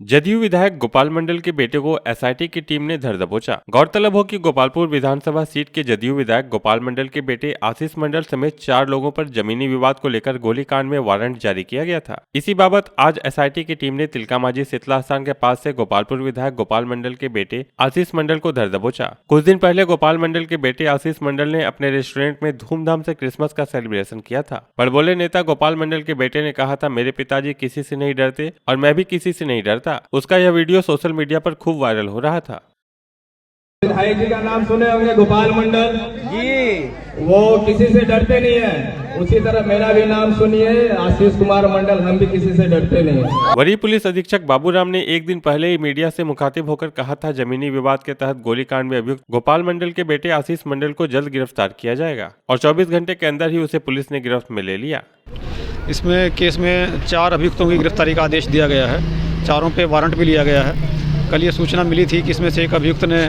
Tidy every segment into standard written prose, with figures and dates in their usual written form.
जदयू विधायक गोपाल मंडल के बेटे को एसआईटी की टीम ने धर दबोचा। गौरतलब हो कि गोपालपुर विधानसभा सीट के जदयू विधायक गोपाल मंडल के बेटे आशीष मंडल समेत 4 लोगों पर जमीनी विवाद को लेकर गोलीकांड में वारंट जारी किया गया था। इसी बाबत आज एसआईटी की टीम ने तिलकामांझी शीतला स्थान के पास से गोपालपुर विधायक गोपाल मंडल के बेटे आशीष मंडल को धर दबोचा। कुछ दिन पहले गोपाल मंडल के बेटे आशीष मंडल ने अपने रेस्टोरेंट में धूमधाम से क्रिसमस का सेलिब्रेशन किया था। बड़बोले नेता गोपाल मंडल के बेटे ने कहा था, मेरे पिताजी किसी से नहीं डरते और मैं भी किसी से नहीं डरता। उसका यह वीडियो सोशल मीडिया पर खूब वायरल हो रहा था। विधायक जी का नाम सुने होंगे, गोपाल मंडल जी, वो किसी से डरते नहीं है। उसी तरह मेरा भी नाम सुनिए, आशीष कुमार मंडल, हम भी किसी से डरते नहीं है। वरीय पुलिस अधीक्षक बाबूराम ने एक दिन पहले ही मीडिया से मुखातिब होकर कहा था, जमीनी विवाद के तहत गोलीकांड में अभियुक्त गोपाल मंडल के बेटे आशीष मंडल को जल्द गिरफ्तार किया जाएगा और 24 घंटे के अंदर ही उसे पुलिस ने गिरफ्त में ले लिया। इसमें केस में 4 अभियुक्तों की गिरफ्तारी का आदेश दिया गया है। चारों पे वारंट भी लिया गया है। कल ये सूचना मिली थी कि इसमें से एक अभियुक्त ने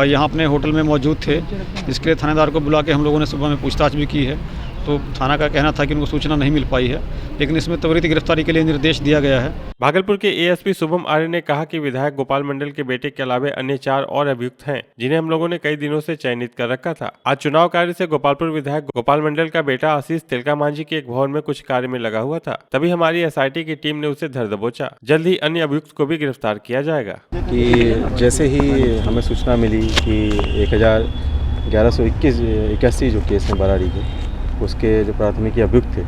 यहाँ अपने होटल में मौजूद थे, जिसके लिए थानेदार को बुला के हम लोगों ने सुबह में पूछताछ भी की है। तो थाना का कहना था कि उनको सूचना नहीं मिल पाई है, लेकिन इसमें त्वरित गिरफ्तारी के लिए निर्देश दिया गया है। भागलपुर के एएसपी शुभम आर्य ने कहा कि विधायक गोपाल मंडल के बेटे के अलावा अन्य 4 और अभियुक्त हैं, जिन्हें हम लोगों ने कई दिनों से चयनित कर रखा था। आज चुनाव कार्य से गोपालपुर विधायक गोपाल मंडल का बेटा आशीष तिलकामांझी के एक भवन में कुछ कार्य में लगा हुआ था, तभी हमारी एसआईटी की टीम ने उसे धर दबोचा। जल्द ही अन्य अभियुक्त को भी गिरफ्तार किया जाएगा। कि जैसे ही हमें सूचना मिली कि 1181 जो केस हैं बरारी के, उसके जो प्राथमिकी अभियुक्त थे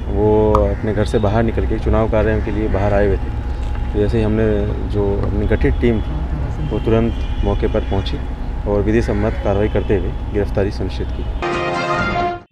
वो अपने घर से बाहर निकल के चुनाव कार्य के लिए बाहर आए हुए थे। तो जैसे ही हमने जो अपनी गठित टीम थी वो तुरंत मौके पर पहुंची और विधि सम्मत कार्रवाई करते हुए गिरफ्तारी सुनिश्चित की।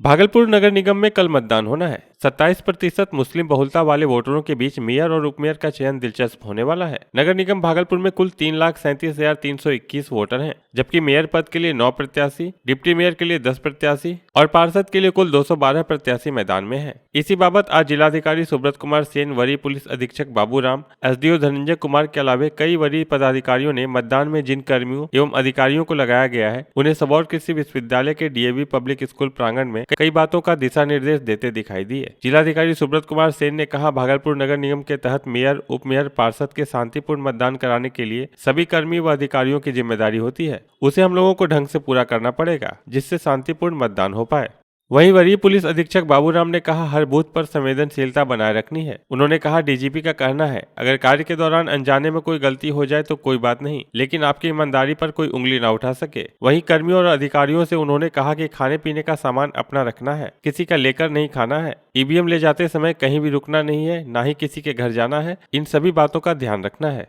भागलपुर नगर निगम में कल मतदान होना है। 27% मुस्लिम बहुलता वाले वोटरों के बीच मेयर और उपमेयर का चयन दिलचस्प होने वाला है। नगर निगम भागलपुर में कुल 3,37,321 वोटर हैं, जबकि मेयर पद के लिए 9 प्रत्याशी, डिप्टी मेयर के लिए 10 प्रत्याशी और पार्षद के लिए कुल 212 प्रत्याशी मैदान में हैं। इसी बाबत आज जिलाधिकारी सुब्रत कुमार सेन, वरीय पुलिस अधीक्षक बाबूराम, एसडीओ धनंजय कुमार के अलावा कई वरीय पदाधिकारियों ने मतदान में जिन कर्मियों एवं अधिकारियों को लगाया गया है, उन्हें सबौर कृषि विश्वविद्यालय के डीएवी पब्लिक स्कूल प्रांगण में कई बातों का दिशा निर्देश देते दिखाई दिए। जिलाधिकारी सुब्रत कुमार सेन ने कहा, भागलपुर नगर निगम के तहत मेयर, उपमेयर, पार्षद के शांतिपूर्ण मतदान कराने के लिए सभी कर्मी व अधिकारियों की जिम्मेदारी होती है। उसे हम लोगों को ढंग से पूरा करना पड़ेगा, जिससे शांतिपूर्ण मतदान हो पाए। वहीं वरीय पुलिस अधीक्षक बाबूराम ने कहा, हर बूथ पर संवेदनशीलता बनाए रखनी है। उन्होंने कहा, डीजीपी का कहना है, अगर कार्य के दौरान अनजाने में कोई गलती हो जाए तो कोई बात नहीं, लेकिन आपकी ईमानदारी पर कोई उंगली ना उठा सके। वहीं कर्मियों और अधिकारियों से उन्होंने कहा कि खाने पीने का सामान अपना रखना है, किसी का लेकर नहीं खाना है। ईवीएम ले जाते समय कहीं भी रुकना नहीं है, ना ही किसी के घर जाना है। इन सभी बातों का ध्यान रखना है।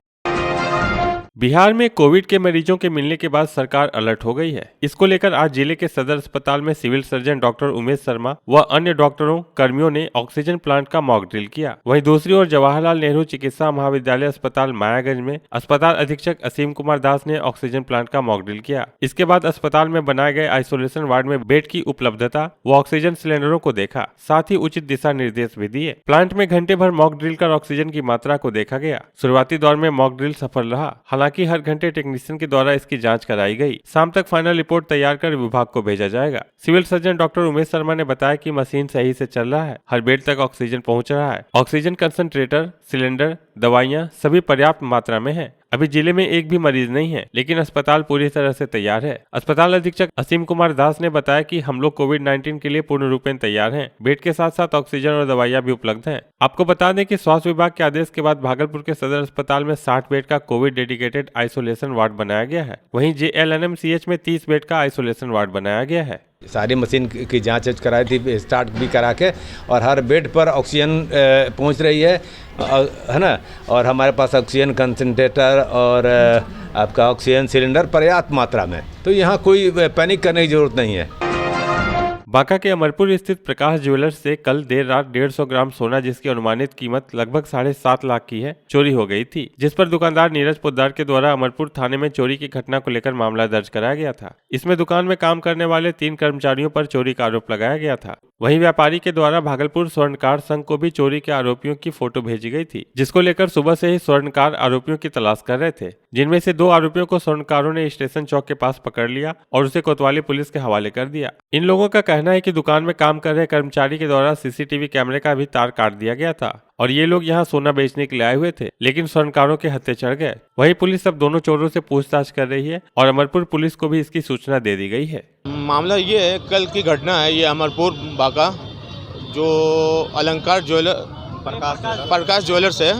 बिहार में कोविड के मरीजों के मिलने के बाद सरकार अलर्ट हो गई है। इसको लेकर आज जिले के सदर अस्पताल में civil surgeon doctor Umesh Sharma व अन्य डॉक्टरों कर्मियों ने ऑक्सीजन प्लांट का मॉक ड्रिल किया। वहीं दूसरी ओर जवाहरलाल नेहरू चिकित्सा महाविद्यालय अस्पताल मायागंज में अस्पताल अधीक्षक असीम कुमार दास ने ऑक्सीजन प्लांट का मॉक ड्रिल किया। इसके बाद अस्पताल में बनाए गए आइसोलेशन वार्ड में बेड की उपलब्धता व ऑक्सीजन सिलेंडरों को देखा, साथ ही उचित दिशा निर्देश भी दिए। प्लांट में घंटे भर मॉक ड्रिल कर ऑक्सीजन की मात्रा को देखा गया। शुरुआती दौर में मॉक ड्रिल सफल रहा, हालांकि हर घंटे टेक्नीशियन के द्वारा इसकी जांच कराई गई। शाम तक फाइनल रिपोर्ट तैयार कर विभाग को भेजा जाएगा। Civil surgeon doctor Umesh Sharma ने बताया कि मशीन सही से चल रहा है, हर बेड तक ऑक्सीजन पहुंच रहा है। ऑक्सीजन कंसंट्रेटर, सिलेंडर, दवाइयां सभी पर्याप्त मात्रा में है। अभी जिले में एक भी मरीज नहीं है, लेकिन अस्पताल पूरी तरह से तैयार है। अस्पताल अधीक्षक असीम कुमार दास ने बताया कि हम लोग कोविड-19 के लिए पूर्ण रूपेण तैयार हैं। बेड के साथ साथ ऑक्सीजन और दवाइयां भी उपलब्ध हैं। आपको बता दें कि स्वास्थ्य विभाग के आदेश के बाद भागलपुर के सदर अस्पताल में 60 बेड का कोविड डेडिकेटेड आइसोलेशन वार्ड बनाया गया है। वहीं JLNMCH में 30 बेड का आइसोलेशन वार्ड बनाया गया है। सारी मशीन की जांच कराई थी, स्टार्ट भी करा के, और हर बेड पर ऑक्सीजन पहुंच रही है ना। और हमारे पास ऑक्सीजन कंसंट्रेटर और आपका ऑक्सीजन सिलेंडर पर्याप्त मात्रा में, तो यहाँ कोई पैनिक करने की जरूरत नहीं है। बांका के अमरपुर स्थित प्रकाश ज्वेलर्स से कल देर रात 150 ग्राम सोना, जिसकी अनुमानित कीमत लगभग 7.5 लाख की है, चोरी हो गई थी, जिस पर दुकानदार नीरज पोद्दार के द्वारा अमरपुर थाने में चोरी की घटना को लेकर मामला दर्ज कराया गया था। इसमें दुकान में काम करने वाले 3 कर्मचारियों पर चोरी का आरोप लगाया गया था। वहीं व्यापारी के द्वारा भागलपुर स्वर्णकार संघ को भी चोरी के आरोपियों की फोटो भेजी गई थी, जिसको लेकर सुबह से ही स्वर्णकार आरोपियों की तलाश कर रहे थे, जिनमें से 2 आरोपियों को स्वर्णकारों ने स्टेशन चौक के पास पकड़ लिया और उसे कोतवाली पुलिस के हवाले कर दिया। इन लोगों का कहना है कि दुकान में काम कर रहे कर्मचारी के द्वारा सीसीटीवी कैमरे का भी तार काट दिया गया था और ये लोग यहाँ सोना बेचने के लिए आए हुए थे, लेकिन स्वर्णकारों के हत्थे चढ़ गए। वहीं पुलिस अब दोनों चोरों से पूछताछ कर रही है और अमरपुर पुलिस को भी इसकी सूचना दे दी गई है। मामला ये है, कल की घटना है। ये अमरपुर बाका जो अलंकार ज्वेलर प्रकाश ज्वेलर्स है,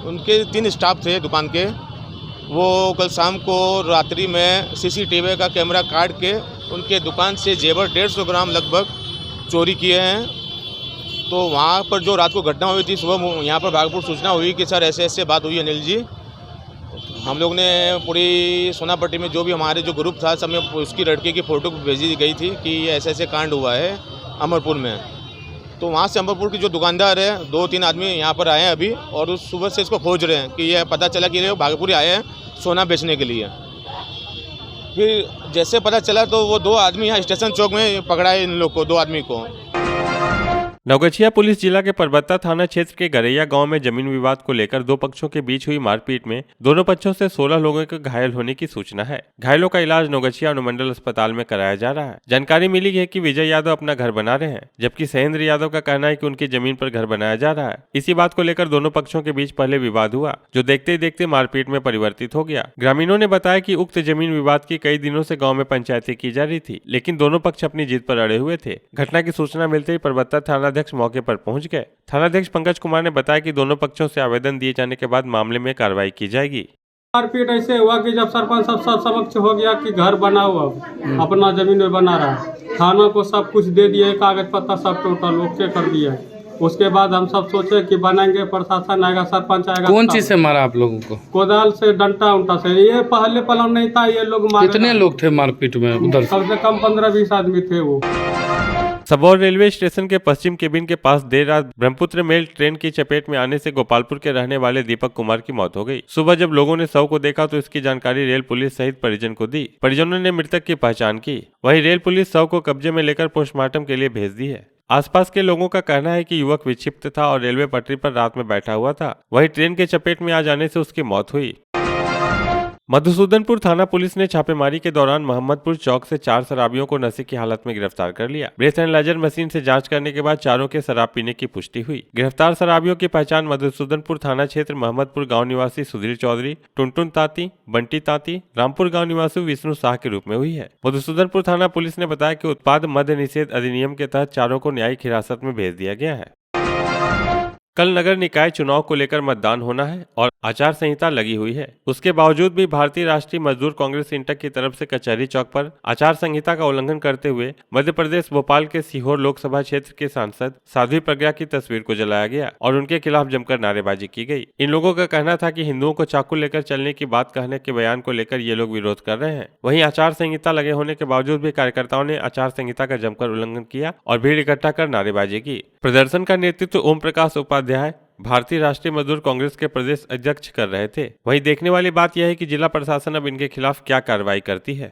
उनके 3 स्टाफ थे दुकान के। वो कल शाम को रात्रि में सीसीटीवी का कैमरा काट के उनके दुकान से जेवर 150 ग्राम लगभग चोरी किए हैं। तो वहाँ पर जो रात को घटना हुई थी, सुबह यहाँ पर भागलपुर सूचना हुई कि सर ऐसे ऐसे बात हुई है अनिल जी। हम लोग ने पूरी सोनापट्टी में जो भी हमारे जो ग्रुप था, सब में उसकी लड़के की फ़ोटो भेजी गई थी कि ये ऐसे ऐसे कांड हुआ है अमरपुर में। तो वहाँ से अमरपुर की जो दुकानदार है, 2-3 आदमी यहाँ पर आए हैं अभी, और उस सुबह से इसको खोज रहे हैं कि ये पता चला कि ये भागलपुर आए हैं सोना बेचने के लिए। फिर जैसे पता चला तो वो 2 आदमी यहाँ स्टेशन चौक में पकड़ाए इन लोग को, 2 आदमी को। नवगछिया पुलिस जिला के परबत्ता थाना क्षेत्र के गरैया गांव में जमीन विवाद को लेकर 2 पक्षों के बीच हुई मारपीट में दोनों पक्षों से 16 लोगों के घायल होने की सूचना है। घायलों का इलाज नवगछिया अनुमंडल अस्पताल में कराया जा रहा है। जानकारी मिली है कि विजय यादव अपना घर बना रहे हैं, जबकि सहेंद्र यादव का कहना है कि उनकी जमीन पर घर बनाया जा रहा है। इसी बात को लेकर दोनों पक्षों के बीच पहले विवाद हुआ, जो देखते ही देखते मारपीट में परिवर्तित हो गया। ग्रामीणों ने बताया कि उक्त जमीन विवाद की कई दिनों से गाँव में पंचायती की जा रही थी, लेकिन दोनों पक्ष अपनी जीत पर अड़े हुए थे। घटना की सूचना मिलते ही परबत्ता थानाध्यक्ष मौके पर पहुंच गए। थानाध्यक्ष पंकज कुमार ने बताया कि दोनों पक्षों से आवेदन दिए जाने के बाद मामले में कार्रवाई की जाएगी। मारपीट ऐसे हुआ कि जब सरपंच सब समक्ष हो गया कि घर बनाओ, अब अपना जमीन में बना रहा है, थाना को सब कुछ दे दिए, कागज पत्ता सब टोटल ओके कर दिया। उसके बाद हम सब सोचे कि बनाएंगे, प्रशासन आएगा, सरपंच आएगा। कौन चीज से मारा आप लोगों को? कोदाल से, डंटा उंटा से। ये पहले पलंग नहीं था, ये लोग मारे। कितने लोग थे मारपीट में उधर? कम से कम 15-20 आदमी थे। वो सबौर रेलवे स्टेशन के पश्चिम केबिन के पास देर रात ब्रह्मपुत्र मेल ट्रेन की चपेट में आने से गोपालपुर के रहने वाले दीपक कुमार की मौत हो गई। सुबह जब लोगों ने शव को देखा तो इसकी जानकारी रेल पुलिस सहित परिजन को दी। परिजनों ने मृतक की पहचान की। वहीं रेल पुलिस शव को कब्जे में लेकर पोस्टमार्टम के लिए भेज दी है। आसपास के लोगों का कहना है कि युवक विक्षिप्त था और रेलवे पटरी पर रात में बैठा हुआ था। वहीं ट्रेन के चपेट में आ जाने से उसकी मौत हुई। मधुसूदनपुर थाना पुलिस ने छापेमारी के दौरान मोहम्मदपुर चौक से 4 शराबियों को नशे की हालत में गिरफ्तार कर लिया। ब्रेथ एनालाइजर मशीन से जांच करने के बाद चारों के शराब पीने की पुष्टि हुई। गिरफ्तार शराबियों की पहचान मधुसूदनपुर थाना क्षेत्र मोहम्मदपुर गांव निवासी सुधीर चौधरी, टुनटुन तांती, बंटी तांती, रामपुर गांव निवासी विष्णु शाह के रूप में हुई है। मधुसूदनपुर थाना पुलिस ने बताया कि उत्पाद मद्य निषेध अधिनियम के तहत चारों को न्यायिक हिरासत में भेज दिया गया है। कल नगर निकाय चुनाव को लेकर मतदान होना है और आचार संहिता लगी हुई है। उसके बावजूद भी भारतीय राष्ट्रीय मजदूर कांग्रेस इंटक की तरफ से कचहरी चौक पर आचार संहिता का उल्लंघन करते हुए मध्य प्रदेश भोपाल के सीहोर लोकसभा क्षेत्र के सांसद साध्वी प्रज्ञा की तस्वीर को जलाया गया और उनके खिलाफ जमकर नारेबाजी की गई। इन लोगों का कहना था कि हिंदुओं को चाकू लेकर चलने की बात कहने के बयान को लेकर ये लोग विरोध कर रहे हैं। वहीं आचार संहिता लगे होने के बावजूद भी कार्यकर्ताओं ने आचार संहिता का जमकर उल्लंघन किया और भीड़ इकट्ठा कर नारेबाजी की। प्रदर्शन का नेतृत्व ओम प्रकाश उपाध्याय, भारतीय राष्ट्रीय मजदूर कांग्रेस के प्रदेश अध्यक्ष कर रहे थे। वहीं देखने वाली बात यह है कि जिला प्रशासन अब इनके खिलाफ क्या कार्रवाई करती है।